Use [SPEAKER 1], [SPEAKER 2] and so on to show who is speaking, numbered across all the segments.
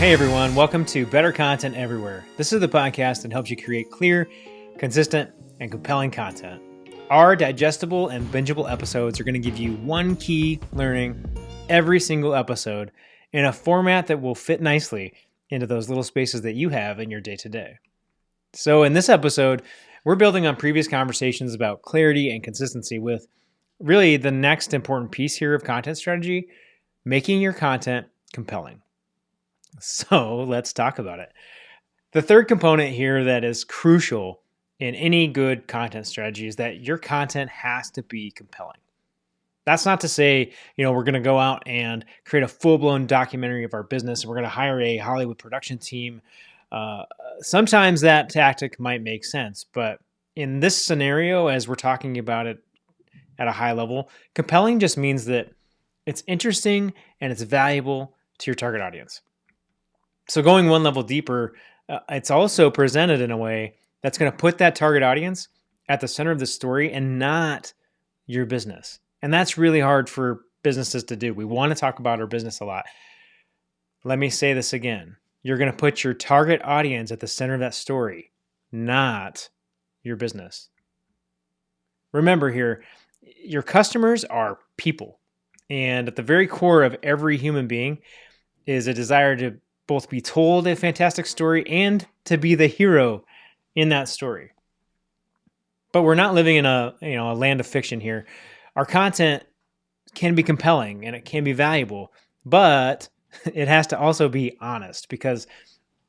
[SPEAKER 1] Hey everyone, welcome to Better Content Everywhere. This is the podcast that helps you create clear, consistent, and compelling content. Our digestible and bingeable episodes are going to give you one key learning every single episode in a format that will fit nicely into those little spaces that you have in your day-to-day. So in this episode, we're building on previous conversations about clarity and consistency with really the next important piece here of content strategy, making your content compelling. So let's talk about it. The third component here that is crucial in any good content strategy is that your content has to be compelling. That's not to say, we're going to go out and create a full-blown documentary of our business and we're going to hire a Hollywood production team. Sometimes that tactic might make sense, but in this scenario, as we're talking about it at a high level, compelling just means that it's interesting and it's valuable to your target audience. So going one level deeper, it's also presented in a way that's going to put that target audience at the center of the story and not your business. And that's really hard for businesses to do. We want to talk about our business a lot. Let me say this again. You're going to put your target audience at the center of that story, not your business. Remember here, your customers are people. And at the very core of every human being is a desire to both be told a fantastic story and to be the hero in that story. But we're not living in a land of fiction here. Our content can be compelling and it can be valuable, but it has to also be honest, because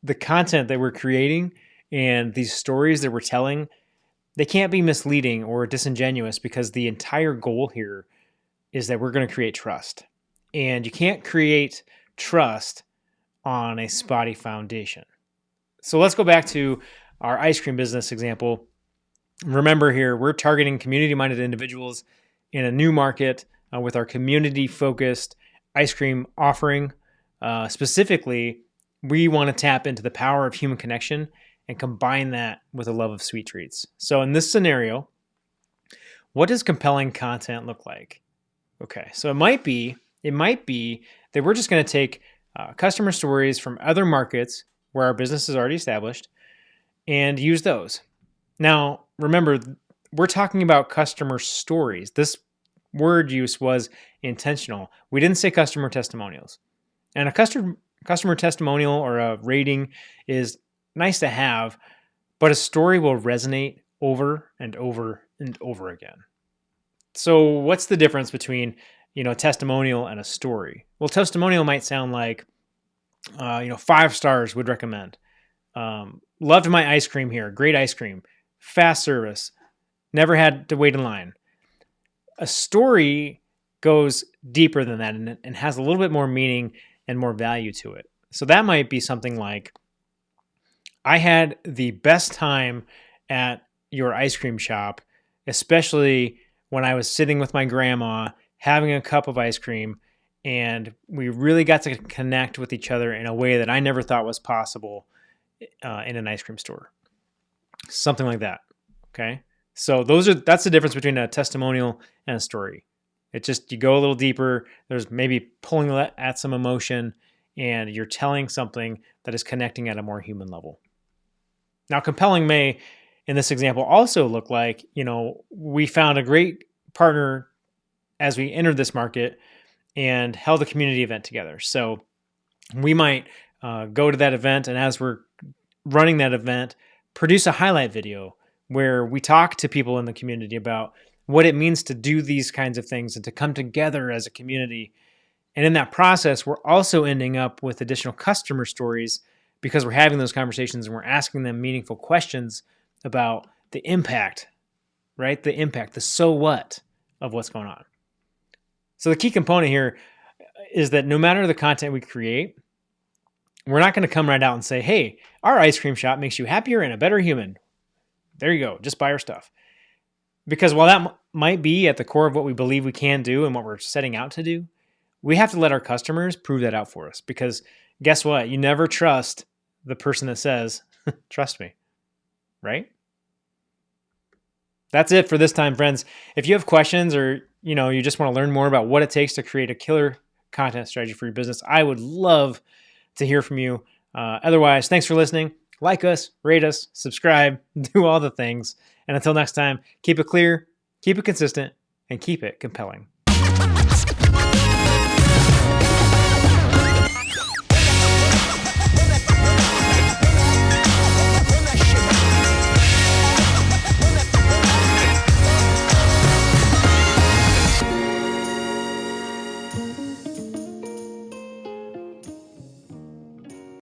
[SPEAKER 1] the content that we're creating and these stories that we're telling, they can't be misleading or disingenuous, because the entire goal here is that we're going to create trust. And you can't create trust on a spotty foundation. So let's go back to our ice cream business example. Remember here, we're targeting community-minded individuals in a new market with our community-focused ice cream offering. Specifically, we want to tap into the power of human connection and combine that with a love of sweet treats. So in this scenario, what does compelling content look like? Okay, so it might be that we're just going to take customer stories from other markets where our business is already established and use those. Now, remember, we're talking about customer stories. This word use was intentional. We didn't say customer testimonials. And a customer testimonial or a rating is nice to have, but a story will resonate over and over and over again. So what's the difference between a testimonial and a story? Well, testimonial might sound like, 5 stars would recommend. Loved my ice cream here. Great ice cream. Fast service. Never had to wait in line. A story goes deeper than that and has a little bit more meaning and more value to it. So that might be something like, I had the best time at your ice cream shop, especially when I was sitting with my grandma having a cup of ice cream, and we really got to connect with each other in a way that I never thought was possible in an ice cream store. Something like that. Okay. So that's the difference between a testimonial and a story. It just, you go a little deeper. There's maybe pulling at some emotion, and you're telling something that is connecting at a more human level. Now, compelling may, in this example, also look like, we found a great partner as we entered this market and held a community event together. So we might go to that event, and as we're running that event, produce a highlight video where we talk to people in the community about what it means to do these kinds of things and to come together as a community. And in that process, we're also ending up with additional customer stories, because we're having those conversations and we're asking them meaningful questions about the impact, right? The impact, the so what of what's going on. So the key component here is that no matter the content we create, we're not going to come right out and say, hey, our ice cream shop makes you happier and a better human. There you go. Just buy our stuff. Because while that might be at the core of what we believe we can do and what we're setting out to do, we have to let our customers prove that out for us. Because guess what? You never trust the person that says, trust me, right? That's it for this time, friends. If you have questions or you just want to learn more about what it takes to create a killer content strategy for your business, I would love to hear from you. Otherwise, thanks for listening. Like us, rate us, subscribe, do all the things. And until next time, keep it clear, keep it consistent, and keep it compelling.